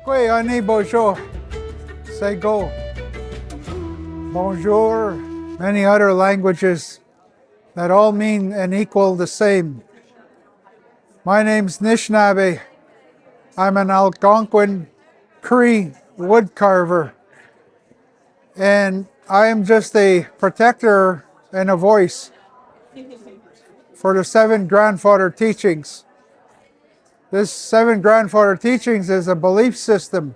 Quoi, ani bonjour. Say go. Bonjour. Many other languages that all mean and equal the same. My name's Nish Nabie. I'm an Algonquin Cree wood carver. And I am just a protector and a voice for the 7 grandfather teachings. This 7 grandfather teachings is a belief system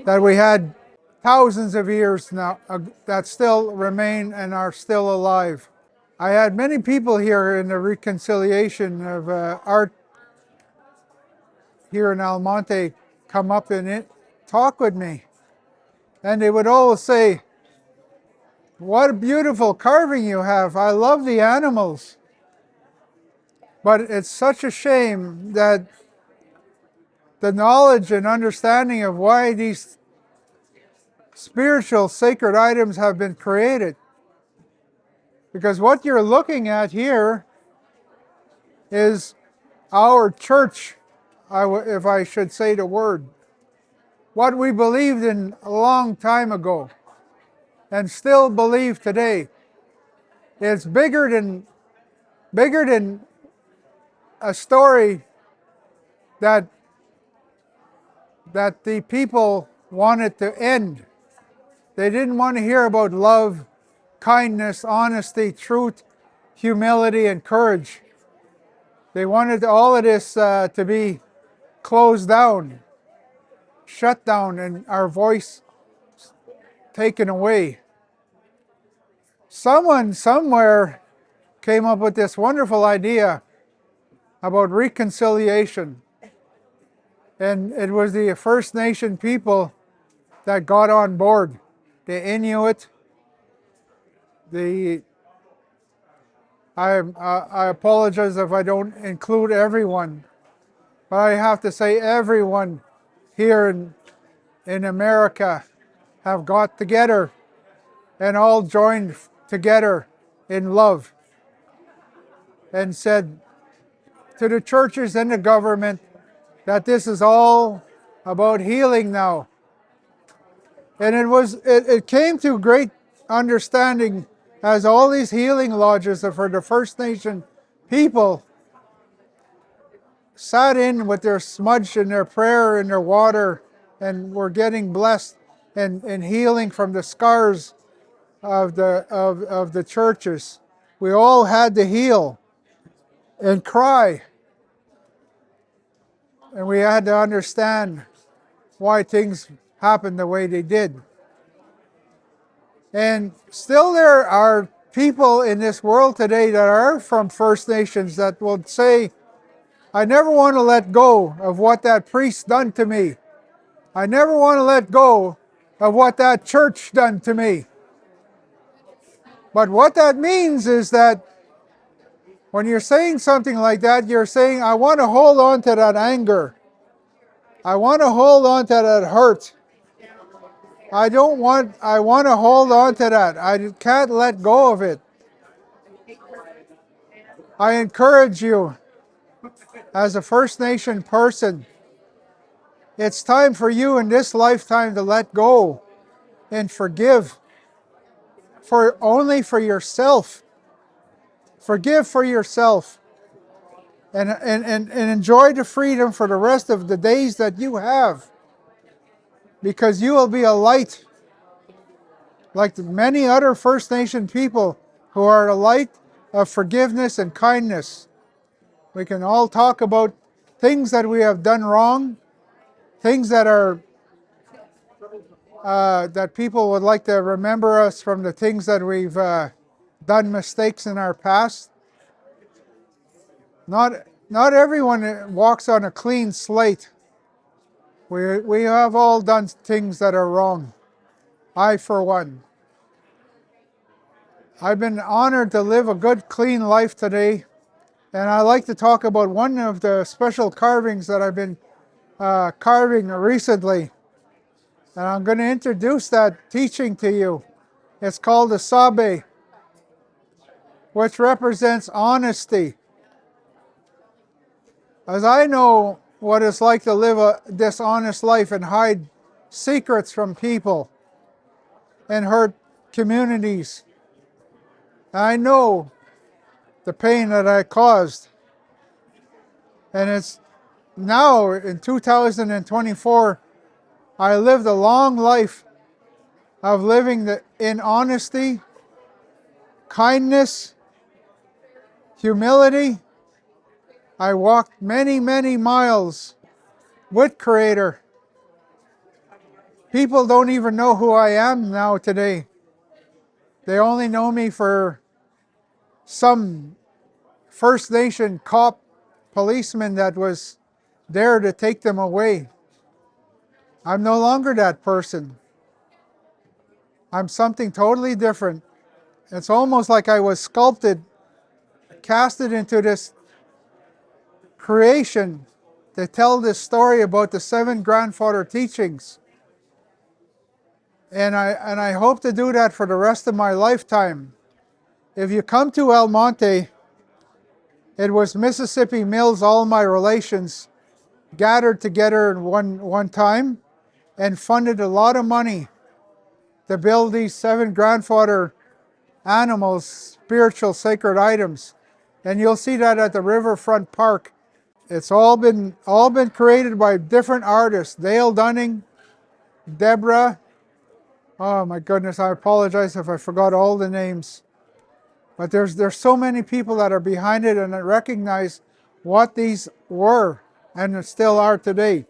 that we had thousands of years now that still remain and are still alive. I had many people here in the reconciliation of art here in Almonte come up and talk with me. And they would always say, "What a beautiful carving you have. I love the animals." But it's such a shame that the knowledge and understanding of why these spiritual sacred items have been created. Because what you're looking at here is our church, if I should say the word. What we believed in a long time ago and still believe today. It's bigger than a story that the people wanted to end. They didn't want to hear about love, kindness, honesty, truth, humility, and courage. They wanted all of this to be closed down, shut down, and our voice taken away. Someone somewhere came up with this wonderful idea about reconciliation. And it was the First Nation people that got on board. The Inuit, I apologize if I don't include everyone, but I have to say everyone here in America have got together and all joined together in love and said to the churches and the government that this is all about healing now. And it came to great understanding as all these healing lodges for the First Nation people sat in with their smudge and their prayer and their water and were getting blessed and healing from the scars of the churches. We all had to heal and cry. And we had to understand why things happened the way they did. And still there are people in this world today that are from First Nations that will say, "I never want to let go of what that priest done to me. I never want to let go of what that church done to me." But what that means is that when you're saying something like that, you're saying, "I want to hold on to that anger. I want to hold on to that hurt. I want to hold on to that. I can't let go of it." I encourage you as a First Nation person, it's time for you in this lifetime to let go and forgive only for yourself. Forgive for yourself and enjoy the freedom for the rest of the days that you have. Because you will be a light like many other First Nation people who are a light of forgiveness and kindness. We can all talk about things that we have done wrong, things that are that people would like to remember us from the things that we've done mistakes in our past. Not everyone walks on a clean slate. We have all done things that are wrong. I, for one. I've been honored to live a good, clean life today, and I like to talk about one of the special carvings that I've been carving recently. And I'm going to introduce that teaching to you. It's called the Sabe, which represents honesty. As I know, what it's like to live a dishonest life and hide secrets from people and hurt communities. I know the pain that I caused. And it's now in 2024, I lived a long life of living in honesty, kindness, humility. I walked many, many miles with Creator. People don't even know who I am now today. They only know me for some First Nation cop policeman that was there to take them away. I'm no longer that person. I'm something totally different. It's almost like I was sculpted, casted into this creation to tell this story about the 7 grandfather teachings. And I hope to do that for the rest of my lifetime. If you come to El Monte, it was Mississippi Mills, all my relations, gathered together in one time and funded a lot of money to build these 7 grandfather animals, spiritual sacred items. And you'll see that at the Riverfront Park. It's all been created by different artists. Dale Dunning, Deborah. Oh my goodness, I apologize if I forgot all the names. But there's so many people that are behind it and that recognize what these were and still are today.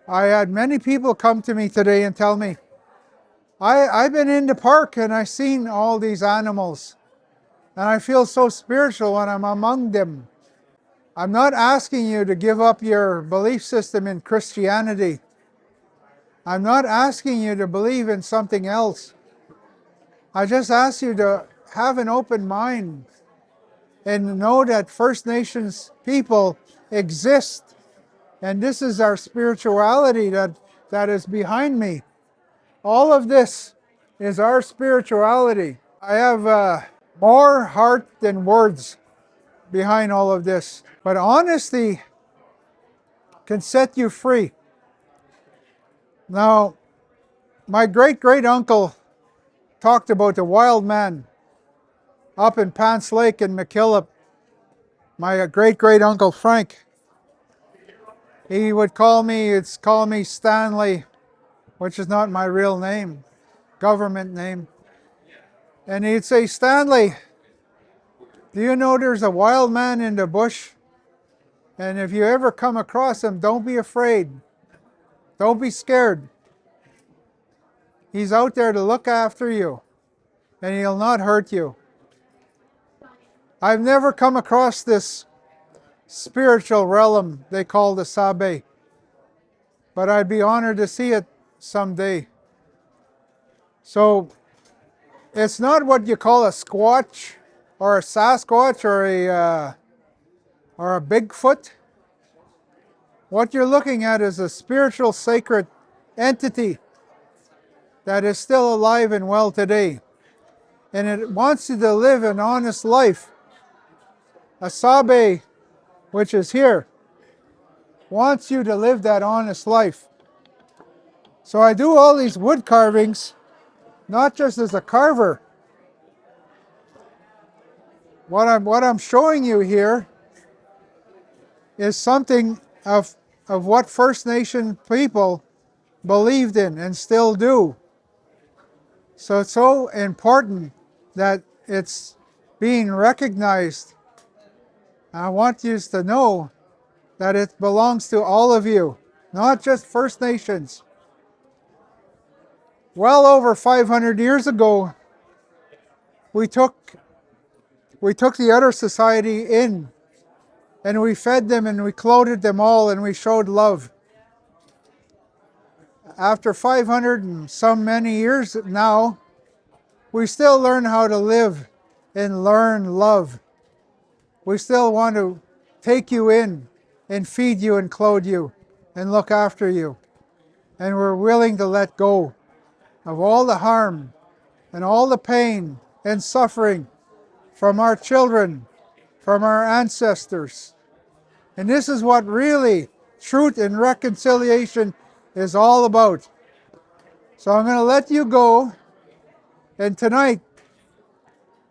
I had many people come to me today and tell me, I've been in the park and I've seen all these animals and I feel so spiritual when I'm among them. I'm not asking you to give up your belief system in Christianity. I'm not asking you to believe in something else. I just ask you to have an open mind and know that First Nations people exist. And this is our spirituality that is behind me. All of this is our spirituality. I have more heart than words behind all of this. But honesty can set you free. Now, my great-great-uncle talked about the wild man up in Pants Lake in McKillop. My great-great-uncle Frank, he would call me Stanley, which is not my real name, government name. And he'd say, Stanley, do you know there's a wild man in the bush? And if you ever come across him, don't be afraid. Don't be scared. He's out there to look after you, and he'll not hurt you. I've never come across this spiritual realm they call the Sabe, but I'd be honored to see it someday. So it's not what you call a Squatch or a Sasquatch or a Bigfoot. What you're looking at is a spiritual sacred entity that is still alive and well today. And it wants you to live an honest life. A Sabe, which is here, wants you to live that honest life. So I do all these wood carvings, not just as a carver. What I'm showing you here is something of what First Nation people believed in and still do. So it's so important that it's being recognized. I want you to know that it belongs to all of you, not just First Nations. Well over 500 years ago, we took the other society in, and we fed them and we clothed them all and we showed love. After 500 and some many years now, we still learn how to live and learn love. We still want to take you in and feed you and clothe you and look after you. And we're willing to let go of all the harm and all the pain and suffering from our children, from our ancestors. And this is what really truth and reconciliation is all about. So I'm going to let you go. And tonight,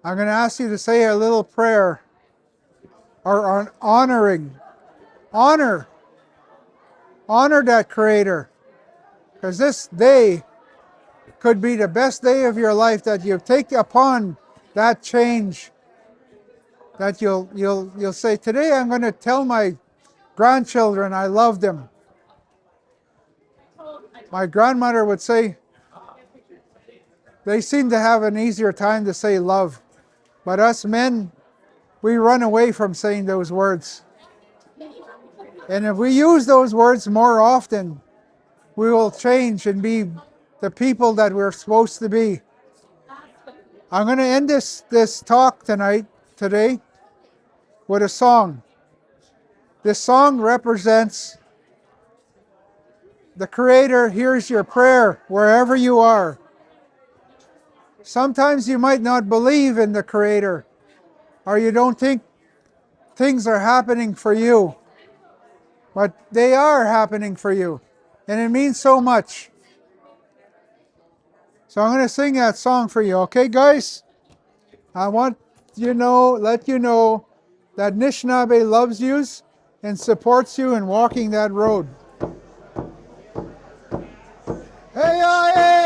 I'm going to ask you to say a little prayer or honor that Creator. Because this day could be the best day of your life, that you take upon that change, that you'll say, today I'm going to tell my grandchildren I love them. My grandmother would say, they seem to have an easier time to say love. But us men, we run away from saying those words. And if we use those words more often, we will change and be the people that we're supposed to be. I'm going to end this talk today, with a song. This song represents the Creator hears your prayer wherever you are. Sometimes you might not believe in the Creator, or you don't think things are happening for you, but they are happening for you, and it means so much. So I'm going to sing that song for you, okay, guys? I want let you know that Nish Nabie loves you and supports you in walking that road. Hey, hey,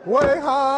Way high.